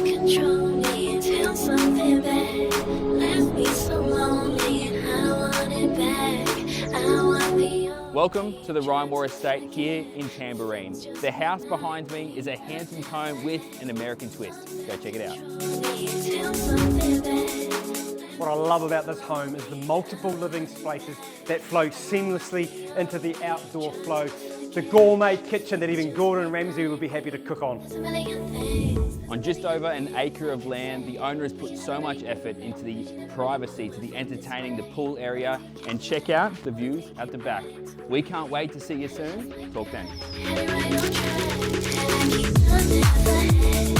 control me, feel something bad. Left me so lonely and I want it back. I want the old. Welcome to the Riemore Estate here in Tamborine. The house behind me is a Hamptons home with an American twist. Go check it out. Feel something bad. What I love about this home is the multiple living spaces that flow seamlessly into the outdoor flow. The gourmet kitchen that even Gordon Ramsay would be happy to cook on. A million things. On just over an acre of land, the owner has put so much effort into the privacy, to the entertaining, the pool area, and check out the views at the back. We can't wait to see you soon. Talk then. Had it right on track. Had I keep on never had.